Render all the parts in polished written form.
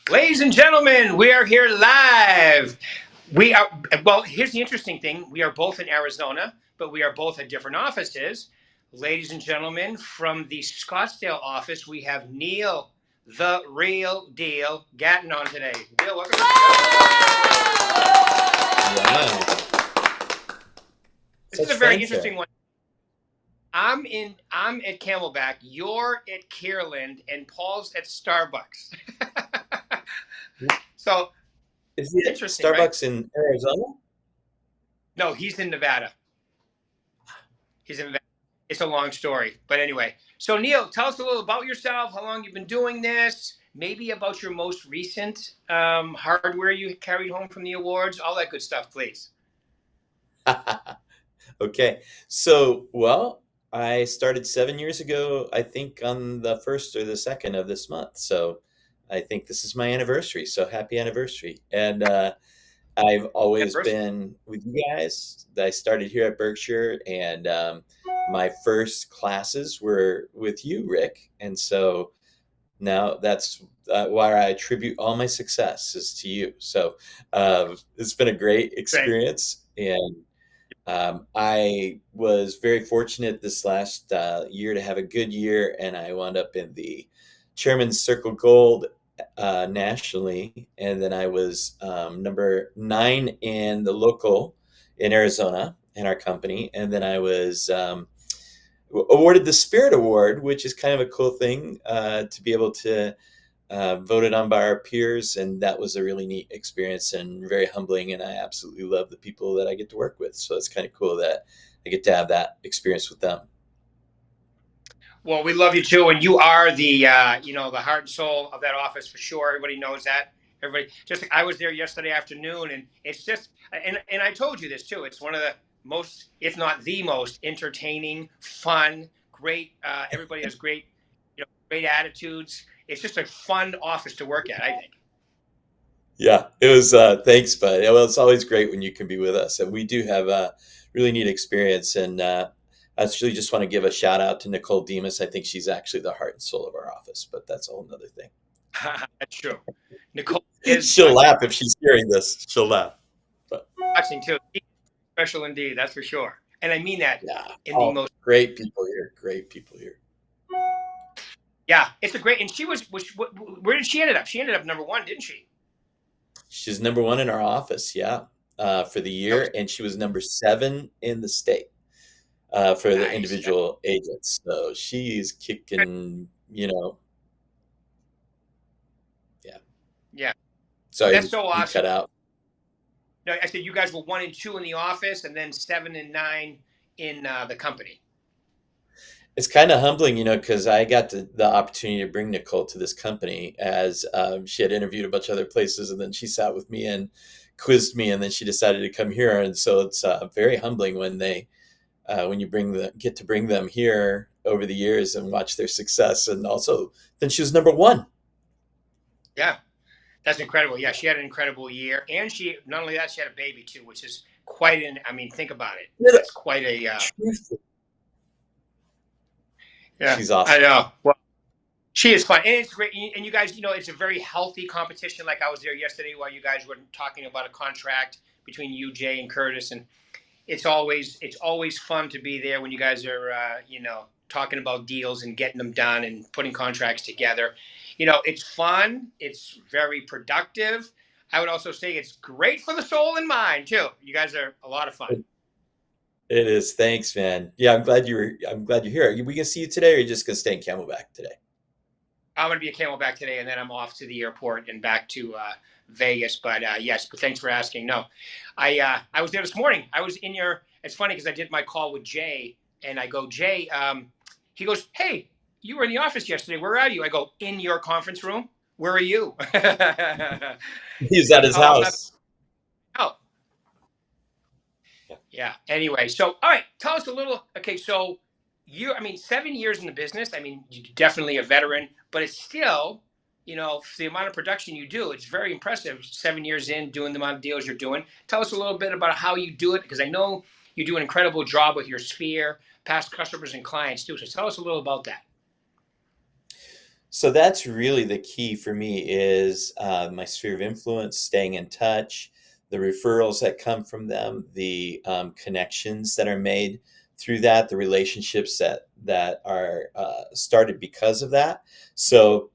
Ladies and gentlemen, we are here live. We are, well, here's the interesting thing. We are both in Arizona, but we are both at different offices. Ladies and gentlemen, from the Scottsdale office, we have Neil, the real deal, Gatten on today. Neil, welcome to the Wow. show. This is Such a very fanfare. interesting one. I'm at Camelback, you're at Kierland, and Paul's at Starbucks. So Is he at interesting, right? Starbucks in Arizona? No, he's in Nevada. He's in. It's a long story, but anyway. So Neil, tell us a little about yourself. How long you've been doing this? Maybe about your most recent hardware you carried home from the awards. All that good stuff, please. Okay. So, I started 7 years ago, I think on the first or the second of this month. So I think this is my anniversary. So happy anniversary. And I've always Anniversary. been with you guys. I started here at Berkshire, and my first classes were with you, Rick. And so now that's why I attribute all my success is to you. So it's been a great Thank experience, and I was very fortunate this last year to have a good year, and I wound up in the Chairman's Circle Gold nationally, and then I was number 9 in the local in Arizona in our company, and then I was awarded the Spirit Award, which is kind of a cool thing to be able to voted on by our peers, and that was a really neat experience and very humbling. And I absolutely love the people that I get to work with, so it's kind of cool that I get to have that experience with them. Well, we love you too, and you are the the heart and soul of that office for sure. Everybody knows that. Everybody, just I was there yesterday afternoon, and it's just and I told you this too. It's one of the most, if not the most, entertaining, fun, great. Everybody has great, great attitudes. It's just a fun office to work at, I think. Yeah, it was. Thanks, bud. Well, it's always great when you can be with us, and we do have a really neat experience. And I actually just want to give a shout out to Nicole Demas. I think she's actually the heart and soul of our office, but that's a whole nother thing. That's true. Nicole is She'll laugh if she's hearing this. She'll laugh. But watching too. Special indeed, that's for sure. And I mean that yeah, in the oh, most. great people here. Great people here. Yeah, it's a great. And she was where did she ended up? She ended up number one, didn't she? She's number 1 in our office, yeah, for the That was year, and she was number 7 in the state for the nice. individual agents. So she's kicking, yeah. Yeah, Sorry, that's so you awesome. cut out. No, I said you guys were 1 and 2 in the office, and then 7 and 9 in the company. It's kind of humbling, because I got the opportunity to bring Nicole to this company as she had interviewed a bunch of other places, and then she sat with me and quizzed me, and then she decided to come here. And so it's very humbling when you get to bring them here over the years and watch their success. And also, then she was number 1. Yeah, that's incredible. Yeah, she had an incredible year, and she not only that, she had a baby too, which is quite an. I mean, think about it. Yeah, That's quite a. truth. Yeah, She's I awesome. know. Well, she is fun, and it's great. And you guys, it's a very healthy competition. Like I was there yesterday while you guys were talking about a contract between you, Jay, and Curtis, and it's always fun to be there when you guys are talking about deals and getting them done and putting contracts together. It's fun. It's very productive. I would also say it's great for the soul and mind too. You guys are a lot of fun. It is. Thanks, man. Yeah, I'm glad you're here. We can see you today, or you're just gonna stay in Camelback today? I'm going to be at Camelback today, and then I'm off to the airport and back to Vegas. But yes, but thanks for asking. No, I was there this morning. I was in your. It's funny because I did my call with Jay, and I go, Jay. He goes, hey, you were in the office yesterday. Where are you? I go, in your conference room. Where are you? He's at his Oh, I'm not. house. Oh, yeah. Anyway, so all right, tell us a little. Okay, so I mean, 7 years in the business. I mean, you're definitely a veteran, but it's still, for the amount of production you do, it's very impressive. 7 years in, doing the amount of deals you're doing. Tell us a little bit about how you do it, because I know you do an incredible job with your sphere, past customers and clients too. So tell us a little about that. So that's really the key for me is my sphere of influence, staying in touch, the referrals that come from them, the connections that are made through that, the relationships that are started because of that. So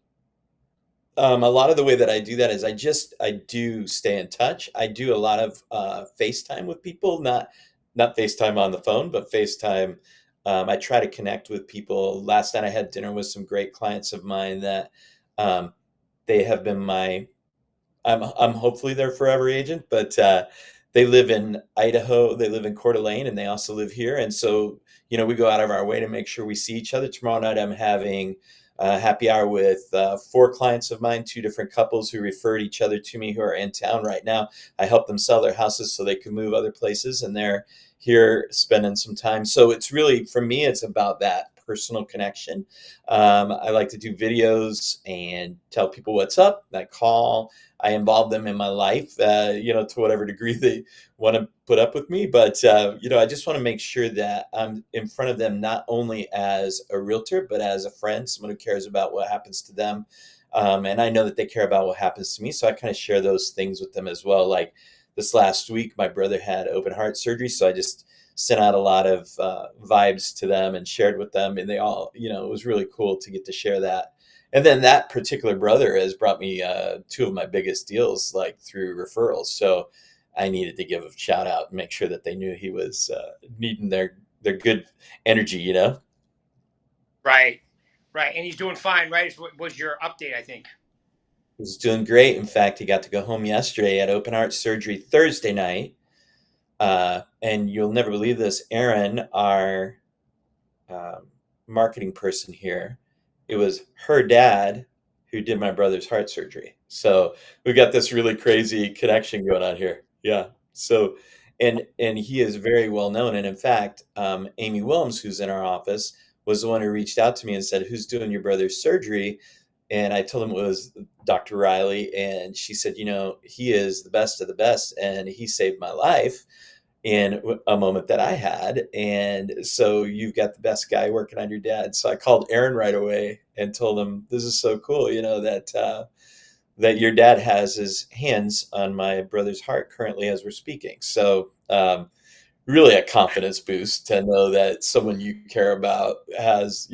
a lot of the way that I do that is I do stay in touch. I do a lot of FaceTime with people, not FaceTime on the phone, but FaceTime. I try to connect with people. Last night I had dinner with some great clients of mine that um, they have been my I'm hopefully their forever agent, but they live in Idaho. They live in Coeur d'Alene, and they also live here. And so, we go out of our way to make sure we see each other. Tomorrow night, I'm having a happy hour with four clients of mine, two different couples who referred each other to me who are in town right now. I help them sell their houses so they can move other places, and they're here spending some time. So it's really, for me, it's about that personal connection. I like to do videos and tell people what's up. I call. I involve them in my life, to whatever degree they want to put up with me. But, I just want to make sure that I'm in front of them, not only as a realtor, but as a friend, someone who cares about what happens to them. And I know that they care about what happens to me. So I kind of share those things with them as well. Like this last week, my brother had open heart surgery. So I just sent out a lot of vibes to them and shared with them. And they all, it was really cool to get to share that. And then that particular brother has brought me two of my biggest deals, like through referrals. So I needed to give a shout out and make sure that they knew he was needing their good energy. Right, right, and he's doing fine, right? Was your update, I think. He's doing great. In fact, he got to go home yesterday at open heart surgery Thursday night. And you'll never believe this, Erin, our um, marketing person here, it was her dad who did my brother's heart surgery. So we've got this really crazy connection going on here. Yeah. So, and he is very well known. And in fact, Amy Williams, who's in our office, was the one who reached out to me and said, "Who's doing your brother's surgery?" And I told him it was Dr. Riley, and she said, "He is the best of the best, and he saved my life in a moment that I had. And so you've got the best guy working on your dad." So I called Aaron right away and told him, "This is so cool, that your dad has his hands on my brother's heart currently as we're speaking." So really a confidence boost to know that someone you care about has,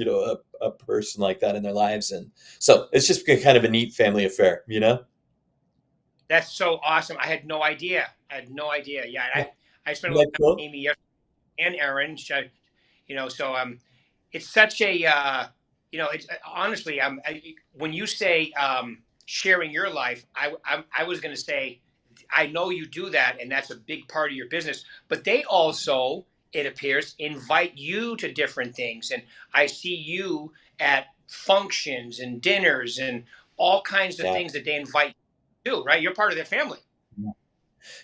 a person like that in their lives. And so it's just kind of a neat family affair. That's so awesome. I had no idea. I had no idea. Yeah, I spent a Isn't little that time with cool? Amy yesterday and Erin. So it's such a it's honestly, when you say sharing your life, I was going to say, I know you do that, and that's a big part of your business. But they also, it appears, invite you to different things, and I see you at functions and dinners and all kinds of Yeah. things that they invite you to. Right, you're part of their family.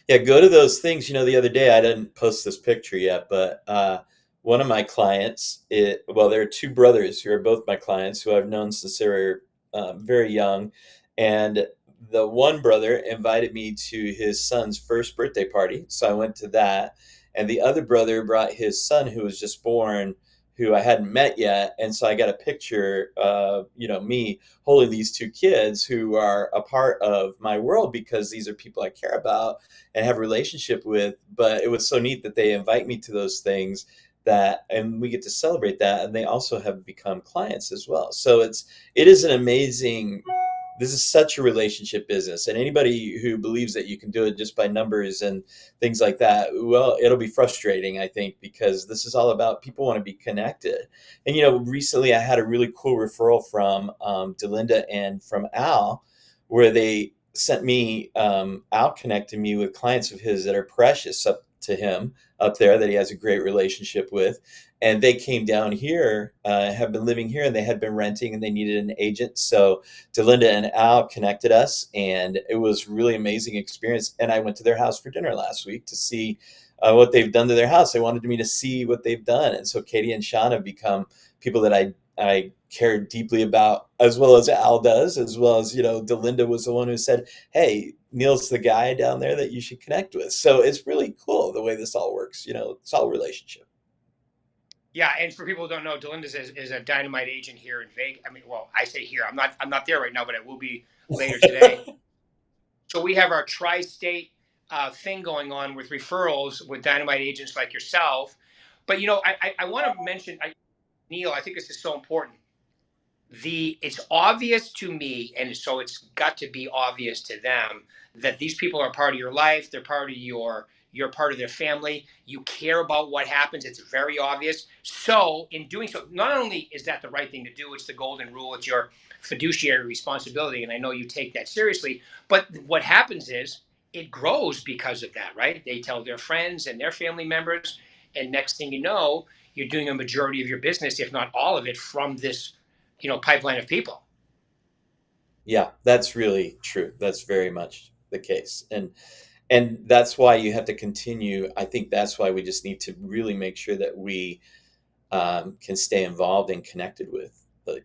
Yeah, go to those things. The other day I didn't post this picture yet, but one of my clients, well, there are two brothers who are both my clients who I've known since they were very young. And the one brother invited me to his son's first birthday party. So I went to that. And the other brother brought his son who was just born, who I hadn't met yet. And so I got a picture of, me holding these two kids who are a part of my world because these are people I care about and have a relationship with. But it was so neat that they invite me to those things, and we get to celebrate that, and they also have become clients as well. So it is an amazing, this is such a relationship business, and anybody who believes that you can do it just by numbers and things like that, well, it'll be frustrating, I think, because this is all about people want to be connected. And recently I had a really cool referral from Delinda and from Al, where they sent me, Al connected me with clients of his that are precious up to him up there, that he has a great relationship with. And they came down here, have been living here, and they had been renting, and they needed an agent. So Delinda and Al connected us, and it was really amazing experience. And I went to their house for dinner last week to see what they've done to their house. They wanted me to see what they've done, and so Katie and Sean have become people that I care deeply about, as well as Al does, as well as Delinda was the one who said, "Hey, Neil's the guy down there that you should connect with." So it's really cool the way this all works. It's all relationship. Yeah, and for people who don't know, Delinda's is a dynamite agent here in Vegas. I mean, well, I say here. I'm not there right now, but I will be later today. So we have our tri-state thing going on with referrals with dynamite agents like yourself. But I want to mention, Neil. I think this is so important. It's obvious to me, and so it's got to be obvious to them that these people are part of your life. They're part of you're part of their family. You care about what happens. It's very obvious. So in doing so, not only is that the right thing to do, it's the golden rule. It's your fiduciary responsibility, and I know you take that seriously. But what happens is it grows because of that, right? They tell their friends and their family members, and next thing you know, you're doing a majority of your business, if not all of it, from this pipeline of people. Yeah, that's really true. That's very much the case. And that's why you have to continue. I think that's why we just need to really make sure that we can stay involved and connected with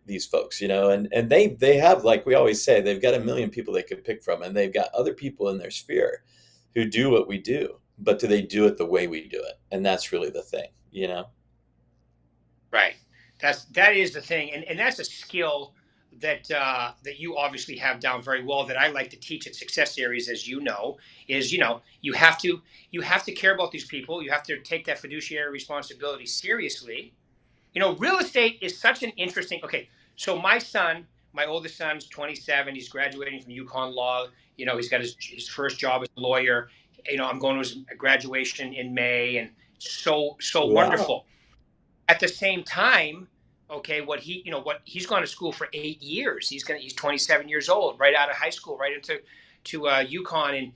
these folks, and they have, like we always say, they've got a million people they could pick from, and they've got other people in their sphere who do what we do, but do they do it the way we do it? And that's really the thing. Right. That is the thing, and that's a skill that you obviously have down very well. That I like to teach at Success Series, as you know, is you have to care about these people. You have to take that fiduciary responsibility seriously. Real estate is such an interesting. Okay, so my oldest son's 27. He's graduating from UConn Law. He's got his first job as a lawyer. I'm going to his graduation in May, and so Wow. wonderful. At the same time, okay, what he's gone to school for 8 years. He's 27 years old, right out of high school, right into to UConn,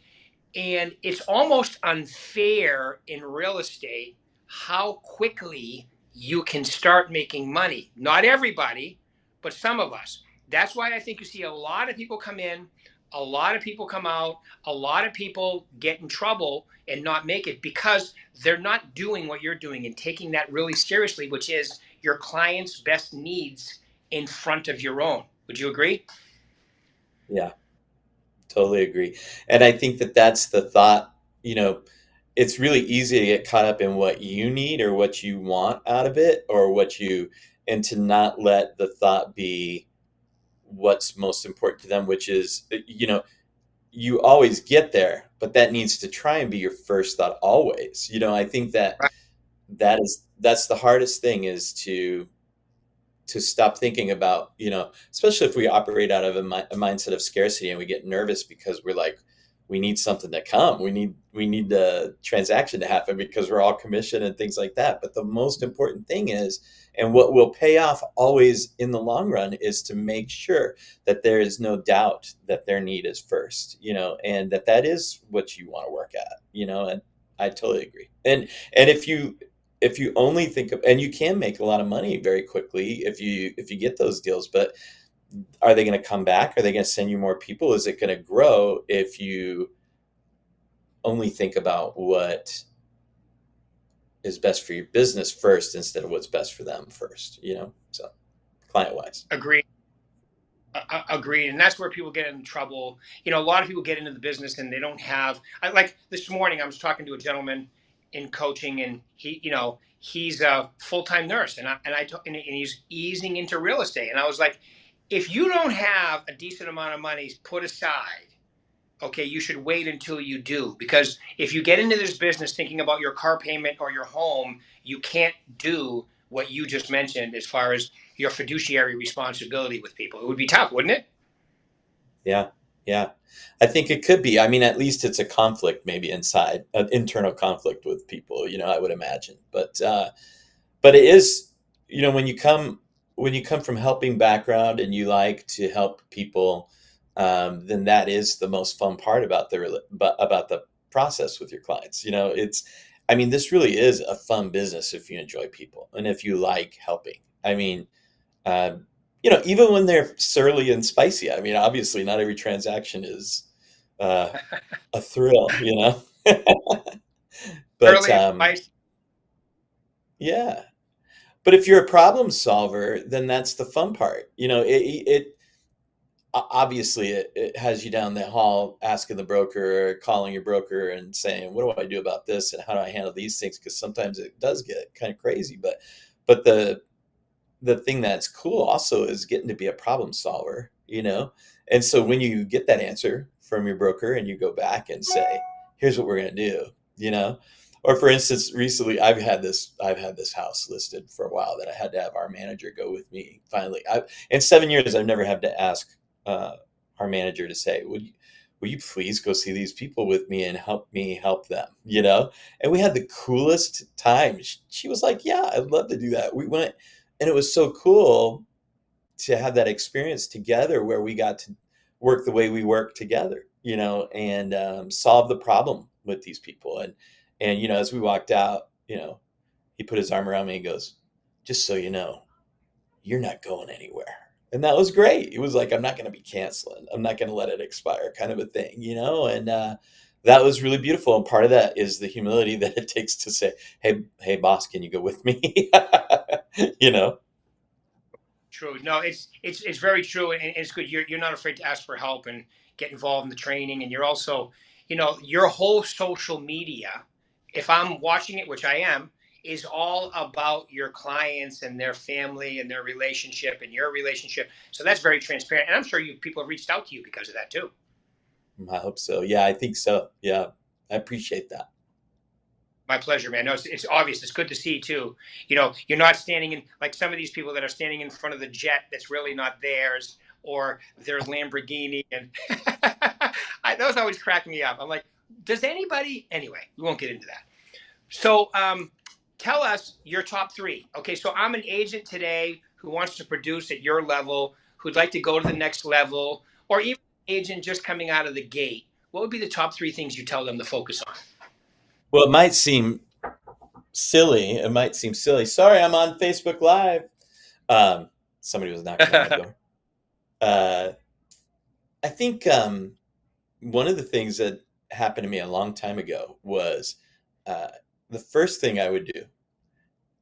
and it's almost unfair in real estate how quickly you can start making money. Not everybody, but some of us. That's why I think you see a lot of people come in, a lot of people come out, a lot of people get in trouble and not make it because they're not doing what you're doing and taking that really seriously, which is your client's best needs in front of your own. Would you agree? Yeah, totally agree. And I think that that's the thought. It's really easy to get caught up in what you need or what you want out of it, and to not let the thought be what's most important to them, which is, you always get there, but that needs to try and be your first thought always. I think Right. that's the hardest thing, is to stop thinking about, especially if we operate out of a mindset of scarcity, and we get nervous because we're like, we need something to come. We need the transaction to happen because we're all commission and things like that. But the most important thing is, and what will pay off always in the long run, is to make sure that there is no doubt that their need is first, and that is what you want to work at, and I totally agree. And if you only think of, and you can make a lot of money very quickly if you get those deals, but are they going to come back? Are they going to send you more people? Is it going to grow if you only think about what is best for your business first instead of what's best for them first, so client wise. Agreed. Agreed, and that's where people get in trouble. A lot of people get into the business and they don't have. Like this morning, I was talking to a gentleman in coaching, and he's a full time nurse, and he's easing into real estate, and I was like, if you don't have a decent amount of money put aside, okay, you should wait until you do, because if you get into this business thinking about your car payment or your home, you can't do what you just mentioned as far as your fiduciary responsibility with people. It would be tough, wouldn't it? Yeah, yeah, I think it could be. I mean, at least it's a conflict, maybe inside, an internal conflict with people, I would imagine. But it is, when you come from helping background and you like to help people, then that is the most fun part about the process with your clients. I mean, this really is a fun business if you enjoy people and if you like helping. I mean, um, even when they're surly and spicy. I mean, obviously, not every transaction is uh, a thrill. But Early advice. yeah. But if you're a problem solver, then that's the fun part. Obviously it has you down the hall asking the broker, or calling your broker and saying, what do I do about this and how do I handle these things? Because sometimes it does get kind of crazy. But the thing that's cool also is getting to be a problem solver, you know? And so when you get that answer from your broker and you go back and say, here's what we're going to do, you know? Or for instance, recently I've had this house listed for a while that I had to have our manager go with me. Finally, in 7 years, I've never had to ask our manager to say, will you please go see these people with me and help me help them, you know? And we had the coolest time. She was like, yeah, I'd love to do that. We went, and it was so cool to have that experience together where we got to work the way we work together, you know, and solve the problem with these people. And you know, as we walked out, you know, he put his arm around me and goes, just so you know, you're not going anywhere. And that was great. It was like, I'm not going to be canceling. I'm not going to let it expire, kind of a thing, you know? And that was really beautiful. And part of that is the humility that it takes to say, hey, boss, can you go with me? You know? True. No, it's very true, and it's good. You're not afraid to ask for help and get involved in the training, and you're also, your whole social media. If I'm watching it, which I am, is all about your clients and their family and their relationship and your relationship. So that's very transparent, and I'm sure you people have reached out to you because of that too. I hope so. Yeah, I think so. Yeah, I appreciate that. My pleasure, man. No, it's obvious. It's good to see too. You're not standing in like some of these people that are standing in front of the jet that's really not theirs or their Lamborghini, and those always crack me up. I'm like, does anybody? Anyway, we won't get into that. So, tell us your top three. Okay, so I'm an agent today who wants to produce at your level, who'd like to go to the next level, or even an agent just coming out of the gate. What would be the top three things you tell them to focus on? Well, it might seem silly. It might seem silly. Sorry, I'm on Facebook Live. Um, Somebody was knocking on my door. Uh, I think one of the things that happened to me a long time ago was uh, the first thing I would do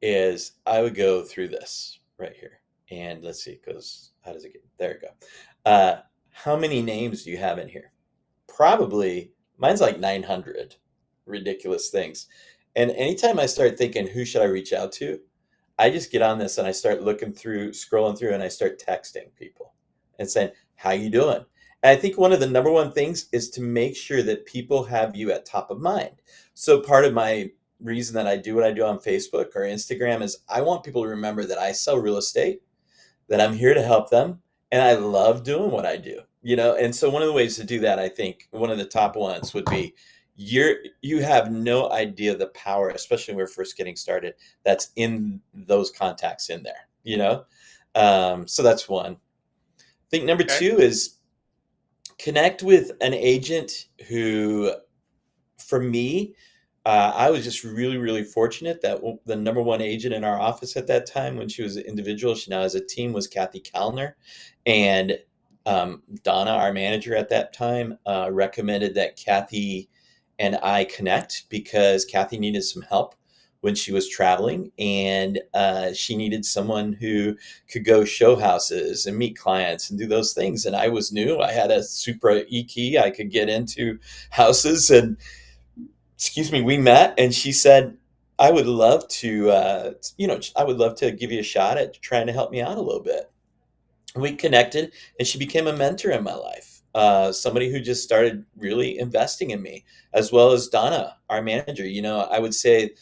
is I would go through this right here. And let's see, it goes, how does it get? There we go. How many names do you have in here? Probably, mine's like 900 ridiculous things. And anytime I start thinking, who should I reach out to? I just get on this and I start looking through, scrolling through, and I start texting people and saying, how you doing? And I think one of the number one things is to make sure that people have you at top of mind. So part of my reason that I do what I do on Facebook or Instagram is I want people to remember that I sell real estate, that I'm here to help them, and I love doing what I do, you know? And so one of the ways to do that, I think one of the top ones would be you have no idea the power, especially when we're first getting started, that's in those contacts in there, you know? So that's one. I think number Okay. two is connect with an agent who, for me, I was just really, really fortunate that the number one agent in our office at that time, when she was an individual, she now has a team, was Kathy Kalner. And Donna, our manager at that time, recommended that Kathy and I connect because Kathy needed some help when she was traveling, and she needed someone who could go show houses and meet clients and do those things. And I was new. I had a super e-key. I could get into houses, and excuse me, we met, and she said, I would love to, I would love to give you a shot at trying to help me out a little bit. We connected, and she became a mentor in my life. Somebody who just started really investing in me, as well as Donna, our manager. You know, I would say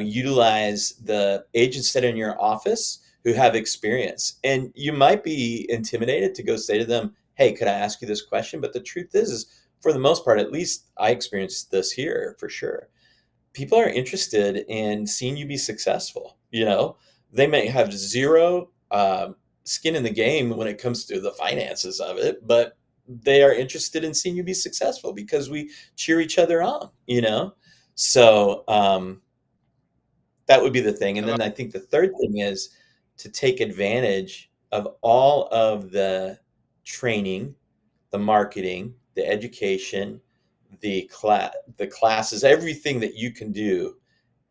utilize the agents that are in your office who have experience. And you might be intimidated to go say to them, hey, could I ask you this question? But the truth is, for the most part, at least I experienced this here for sure, people are interested in seeing you be successful. You know, they may have zero skin in the game when it comes to the finances of it, but they are interested in seeing you be successful because we cheer each other on, you know? So that would be the thing. I And love. then I think the third thing is to take advantage of all of the training, the marketing, the education, the classes, everything that you can do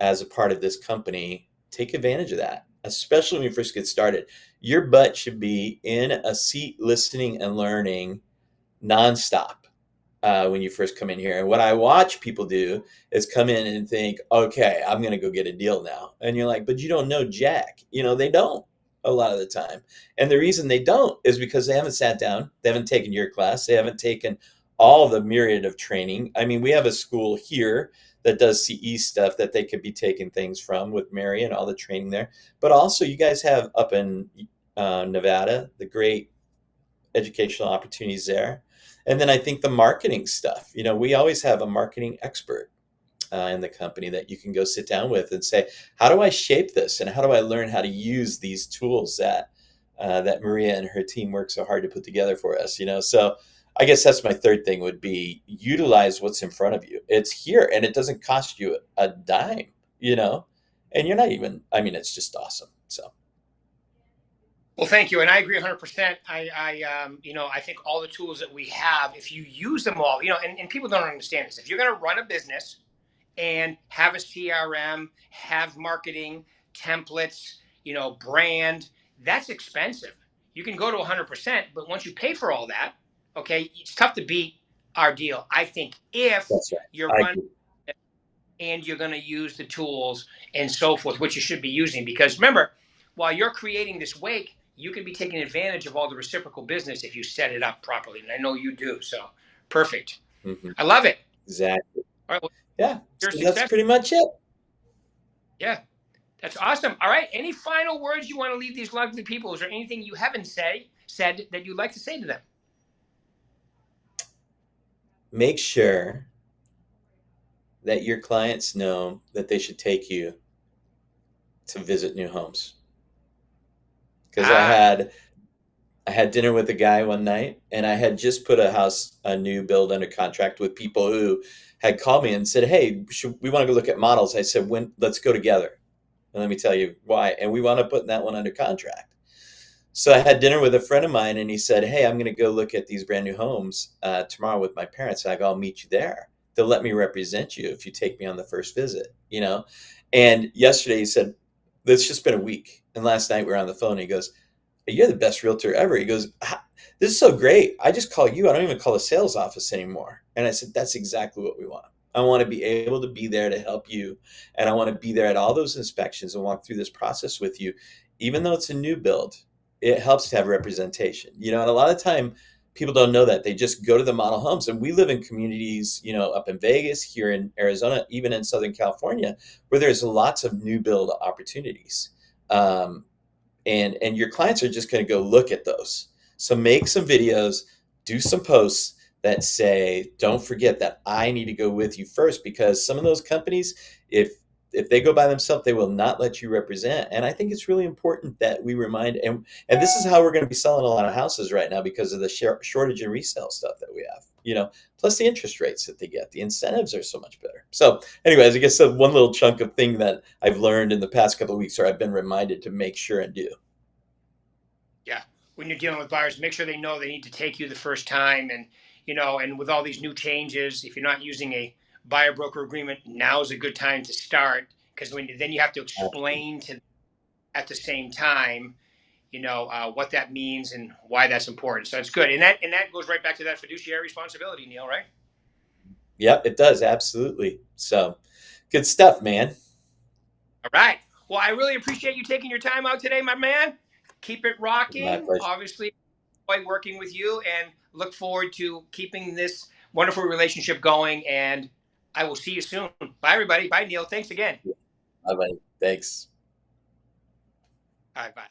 as a part of this company. Take advantage of that, especially when you first get started. Your butt should be in a seat listening and learning nonstop. when you first come in here. And what I watch people do is come in and think, okay, I'm going to go get a deal now. And you're like, but you don't know Jack. They don't a lot of the time. And the reason they don't is because they haven't sat down. They haven't taken your class. They haven't taken all the myriad of training. I mean, we have a school here that does CE stuff that they could be taking things from with Mary and all the training there. But also you guys have up in Nevada, the great educational opportunities there. And then I think the marketing stuff, we always have a marketing expert in the company that you can go sit down with and say, how do I shape this? And how do I learn how to use these tools that Maria and her team work so hard to put together for us, So I guess that's my third thing would be utilize what's in front of you. It's here and it doesn't cost you a dime, and you're not even, it's just awesome. So. Well, thank you, and I agree 100%. I think all the tools that we have, if you use them all, and people don't understand this. If you're going to run a business and have a CRM, have marketing templates, brand, that's expensive. You can go to 100%, but once you pay for all that, okay, it's tough to beat our deal. I think if That's right. you're running and you're going to use the tools and so forth, which you should be using, because remember, while you're creating this wake, you can be taking advantage of all the reciprocal business if you set it up properly. And I know you do. So perfect. Mm-hmm. I love it. Exactly. All right. Well, yeah. So that's pretty much it. Yeah. That's awesome. All right. Any final words you want to leave these lovely people? Is there anything you haven't said that you'd like to say to them? Make sure that your clients know that they should take you to visit new homes. Because I had dinner with a guy one night, and I had just put a new build under contract with people who had called me and said, hey, we want to go look at models. I said, let's go together. And let me tell you why. And we wound up putting that one under contract. So I had dinner with a friend of mine, and he said, hey, I'm going to go look at these brand new homes tomorrow with my parents. And I go, I'll meet you there. They'll let me represent you if you take me on the first visit, And yesterday he said, it's just been a week. And last night we were on the phone, and he goes, you're the best realtor ever. He goes, this is so great. I just call you. I don't even call the sales office anymore. And I said, that's exactly what we want. I want to be able to be there to help you. And I want to be there at all those inspections and walk through this process with you. Even though it's a new build, it helps to have representation, and a lot of time people don't know that. They just go to the model homes, and we live in communities, up in Vegas, here in Arizona, even in Southern California, where there's lots of new build opportunities. And your clients are just going to go look at those. So make some videos, do some posts that say, don't forget that I need to go with you first, because some of those companies, if they go by themselves, they will not let you represent. And I think it's really important that we remind, and this is how we're going to be selling a lot of houses right now because of the shortage in resale stuff that we have, plus the interest rates that they get. The incentives are so much better. So anyways, I guess one little chunk of thing that I've learned in the past couple of weeks, or I've been reminded to make sure and do. Yeah. When you're dealing with buyers, make sure they know they need to take you the first time. And, and with all these new changes, if you're not using a buyer broker agreement, now is a good time to start, because then you have to explain to them at the same time, what that means and why that's important. So it's good. And that goes right back to that fiduciary responsibility, Neil, right? Yep, it does. Absolutely. So good stuff, man. All right. Well, I really appreciate you taking your time out today, my man. Keep it rocking. My pleasure. Obviously, I enjoy working with you and look forward to keeping this wonderful relationship going. And I will see you soon. Bye, everybody. Bye, Neil. Thanks again. Bye-bye. Thanks. All right, bye.